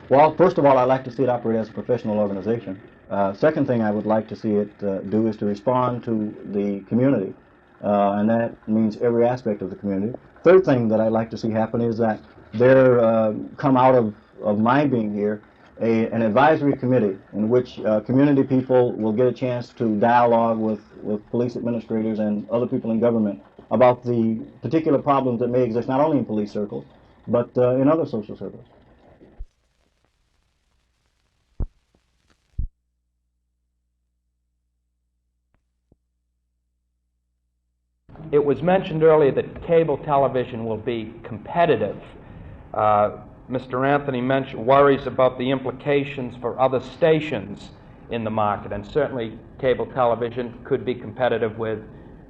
Well, first of all, I'd like to see it operate as a professional organization. Second thing I would like to see it do is to respond to the community, and that means every aspect of the community. Third thing that I'd like to see happen is that there come out of my being here an advisory committee in which community people will get a chance to dialogue with police administrators and other people in government about the particular problems that may exist not only in police circles, but in other social circles. It was mentioned earlier that cable television will be competitive. Mr. Anthony mentioned worries about the implications for other stations in the market, and certainly cable television could be competitive with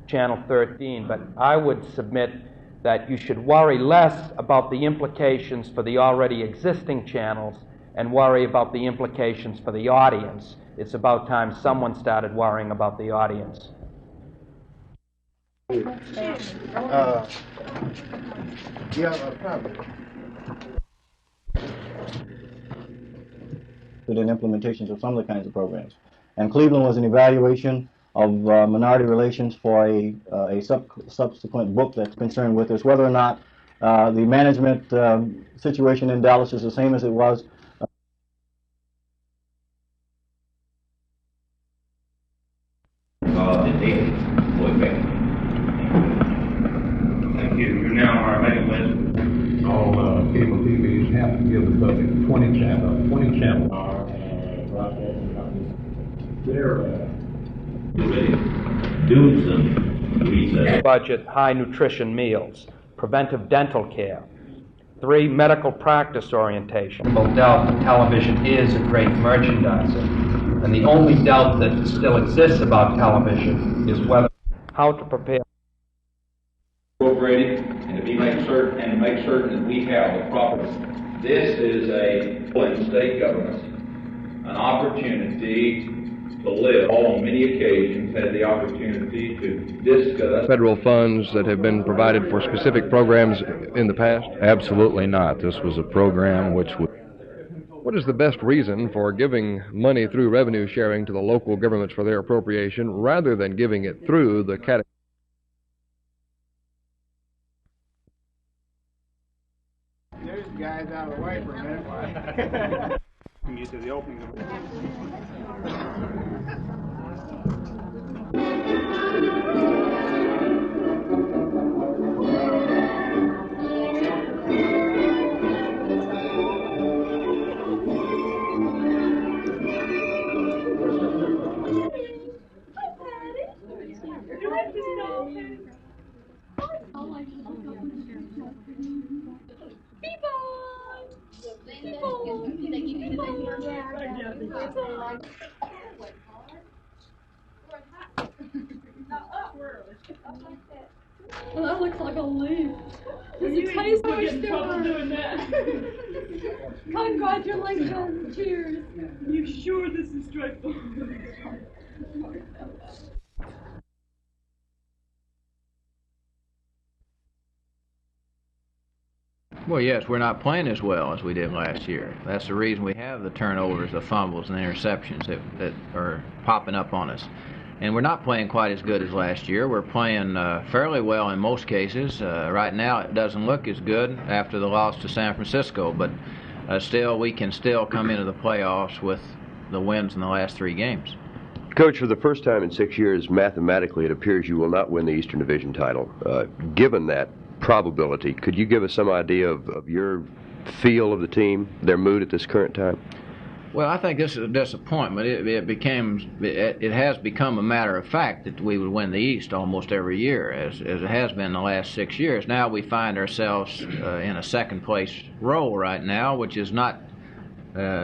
Channel 13, but I would submit that you should worry less about the implications for the already existing channels and worry about the implications for the audience. It's about time someone started worrying about the audience. In implementations of some of the kinds of programs. And Cleveland was an evaluation of minority relations for a subsequent book that's concerned with this, whether or not the management situation in Dallas is the same as it was. Thank you. You're now our main list. All cable TVs have to give the public 20 channels. They're doing some research. Budget high nutrition meals, preventive dental care. 3, medical practice orientation. No doubt that television is a great merchandiser, and the only doubt that still exists about television is whether how to prepare. Incorporated and to make certain that we have the proper. This is a state government, an opportunity to live. All on many occasions had the opportunity to discuss federal funds that have been provided for specific programs in the past? Absolutely not. This was a program which would. What is the best reason for giving money through revenue sharing to the local governments for their appropriation rather than giving it through the category? There's guys out of the way for a minute. You to the opening of Well, that looks like a leaf. Does it taste much doing that? Congratulations. Cheers. You sure this is straightforward? Well, yes, we're not playing as well as we did last year. That's the reason we have the turnovers, the fumbles, and the interceptions that are popping up on us. And we're not playing quite as good as last year. We're playing fairly well in most cases. Right now it doesn't look as good after the loss to San Francisco, but still we can still come into the playoffs with the wins in the last 3 games. Coach, for the first time in 6 years, mathematically it appears you will not win the Eastern Division title. Given that probability, could you give us some idea of your feel of the team, their mood at this current time? Well, I think this is a disappointment. It has become a matter of fact that we would win the East almost every year, as it has been the last 6 years. Now we find ourselves in a second-place role right now, which is not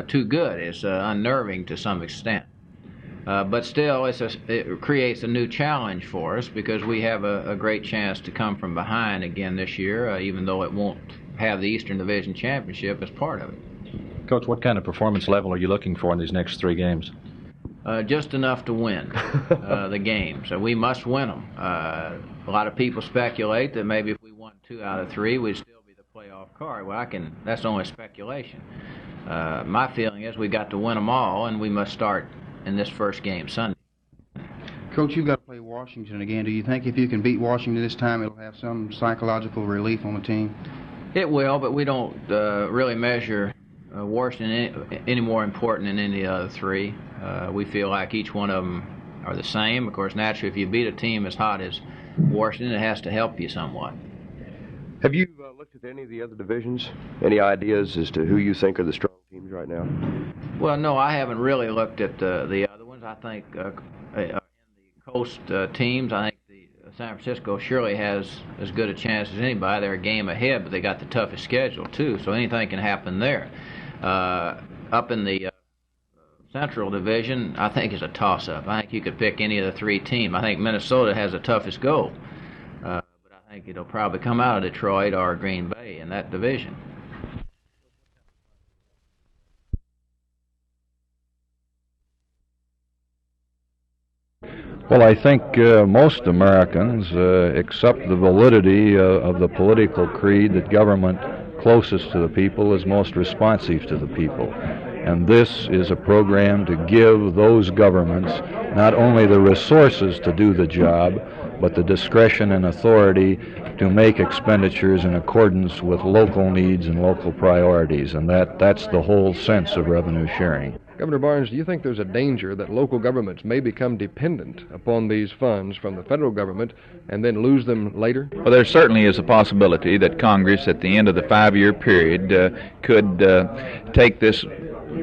too good. It's unnerving to some extent. But still, it creates a new challenge for us because we have a great chance to come from behind again this year, even though it won't have the Eastern Division Championship as part of it. Coach, what kind of performance level are you looking for in these next 3 games? Just enough to win the games. We must win them. A lot of people speculate that maybe if we won 2 out of 3, we'd still be the playoff card. Well, that's only speculation. My feeling is we've got to win them all, and we must start in this first game Sunday. Coach, you've got to play Washington again. Do you think if you can beat Washington this time, it'll have some psychological relief on the team? It will, but we don't really measure Washington any more important than any of the other three. We feel like each one of them are the same. Of course, naturally, if you beat a team as hot as Washington, it has to help you somewhat. Have you looked at any of the other divisions? Any ideas as to who you think are the strong teams right now? Well, no, I haven't really looked at the other ones. I think in the coast teams, I think San Francisco surely has as good a chance as anybody. They're a game ahead, but they got the toughest schedule, too, so anything can happen there. Up in the Central Division, I think is a toss-up. I think you could pick any of the three teams. I think Minnesota has the toughest goal. But I think it'll probably come out of Detroit or Green Bay in that division. Well, I think most Americans accept the validity of the political creed that government closest to the people is most responsive to the people. And this is a program to give those governments not only the resources to do the job, but the discretion and authority to make expenditures in accordance with local needs and local priorities. And that's the whole sense of revenue sharing. Governor Barnes, do you think there's a danger that local governments may become dependent upon these funds from the federal government and then lose them later? Well, there certainly is a possibility that Congress, at the end of the 5-year period, could take this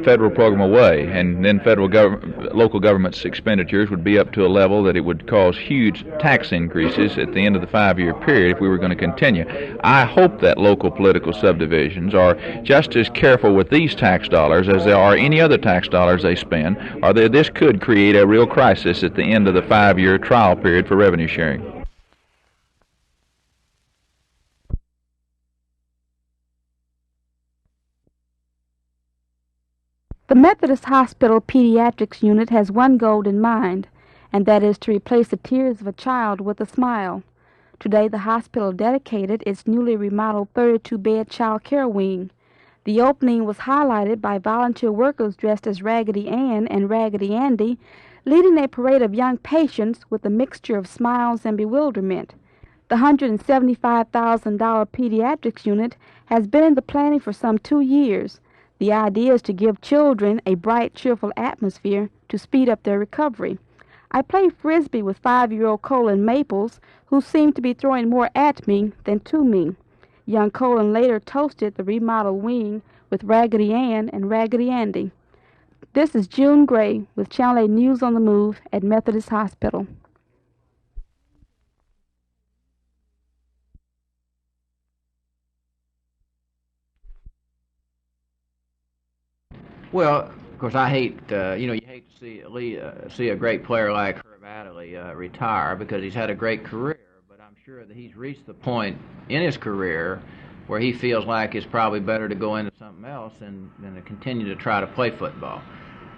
federal program away, and then local government's expenditures would be up to a level that it would cause huge tax increases at the end of the 5-year period if we were going to continue. I hope that local political subdivisions are just as careful with these tax dollars as they are any other tax dollars they spend, or this could create a real crisis at the end of the 5-year trial period for revenue sharing. The Methodist Hospital Pediatrics Unit has one goal in mind, and that is to replace the tears of a child with a smile. Today, the hospital dedicated its newly remodeled 32-bed child care wing. The opening was highlighted by volunteer workers dressed as Raggedy Ann and Raggedy Andy, leading a parade of young patients with a mixture of smiles and bewilderment. The $175,000 pediatrics unit has been in the planning for some 2 years. The idea is to give children a bright, cheerful atmosphere to speed up their recovery. I play Frisbee with 5-year-old Colin Maples, who seemed to be throwing more at me than to me. Young Colin later toasted the remodeled wing with Raggedy Ann and Raggedy Andy. This is June Gray with Channel 8 News on the Move at Methodist Hospital. Well, of course, I hate, you hate to see a great player like Herb Adderley retire because he's had a great career, but I'm sure that he's reached the point in his career where he feels like it's probably better to go into something else than to continue to try to play football.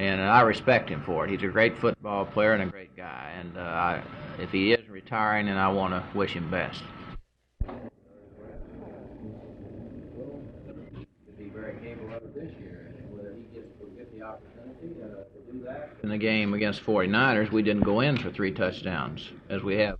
And I respect him for it. He's a great football player and a great guy. And if he is retiring, then I want to wish him best. Be very capable of it this year. Whether he gets the opportunity to do that. In the game against 49ers, we didn't go in for 3 touchdowns, as we have.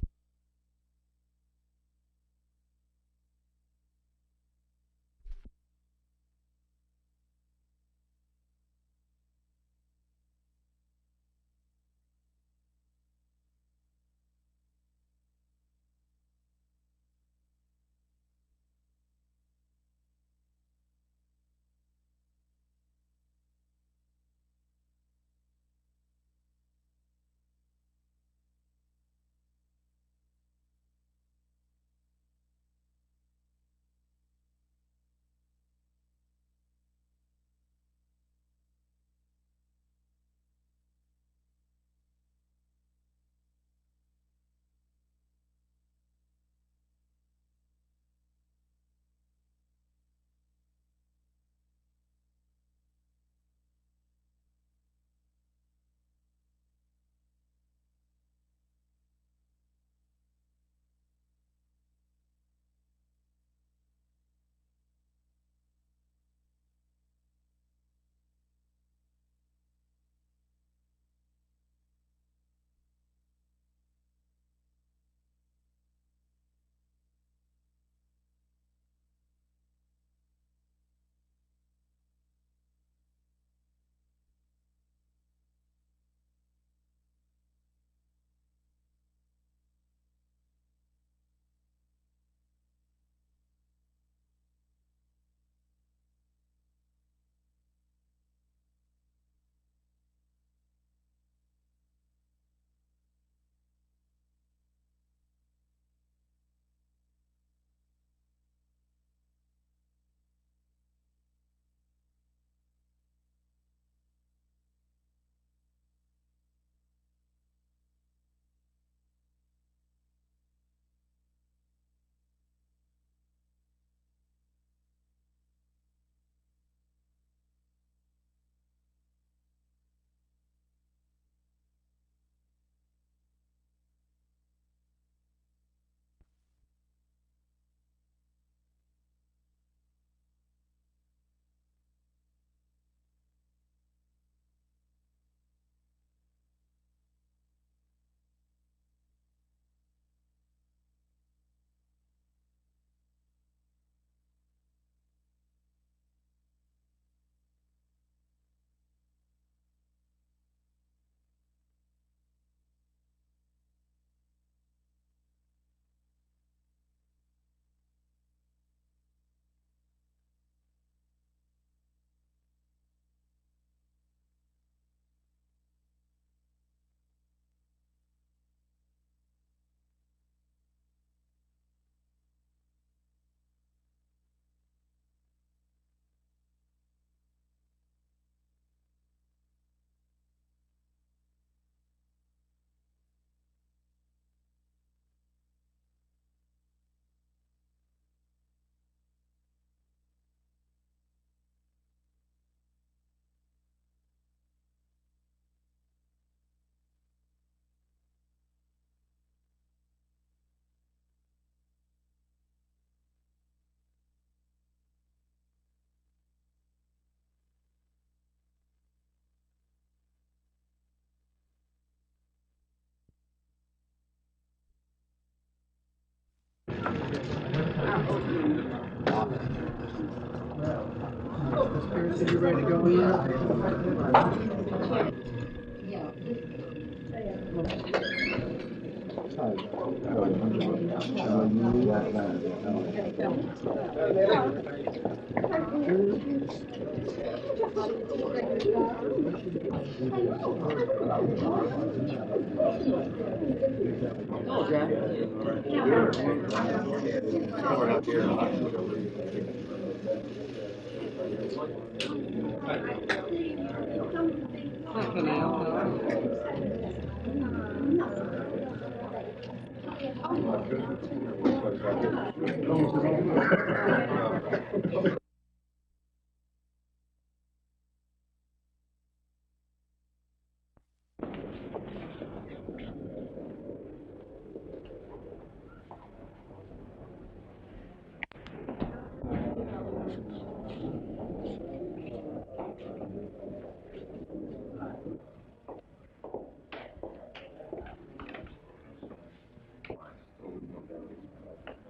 You ready to go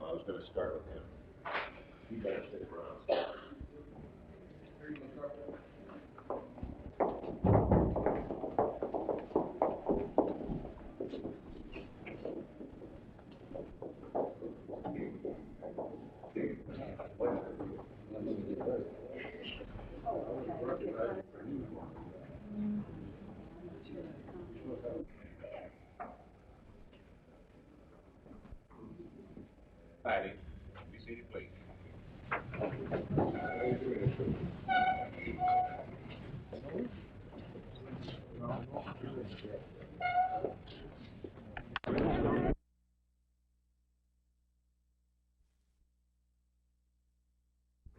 I was going to start with him. You better stick around. Patty, be seated, please.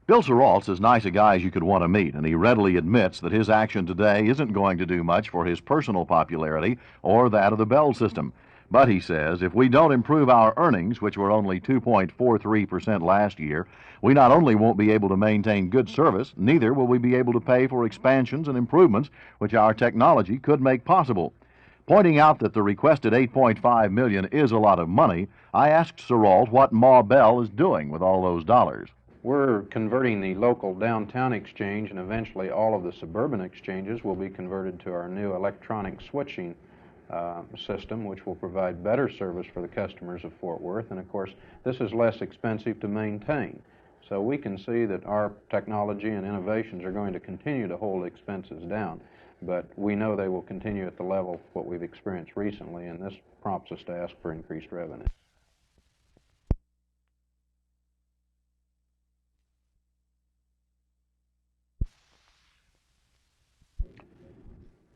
Bill Serrault's as nice a guy as you could want to meet, and he readily admits that his action today isn't going to do much for his personal popularity or that of the Bell system. But he says if we don't improve our earnings, which were only 2.43% last year, we not only won't be able to maintain good service, neither will we be able to pay for expansions and improvements which our technology could make possible. Pointing out that the requested $8.5 million is a lot of money, I asked Serrault what Ma Bell is doing with all those dollars. We're converting the local downtown exchange, and eventually all of the suburban exchanges will be converted to our new electronic switching system, which will provide better service for the customers of Fort Worth. And of course, this is less expensive to maintain. So we can see that our technology and innovations are going to continue to hold expenses down, but we know they will continue at the level of what we've experienced recently, and this prompts us to ask for increased revenue.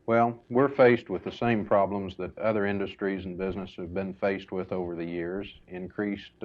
Well, we're faced with the same problems that other industries and businesses have been faced with over the years. Increased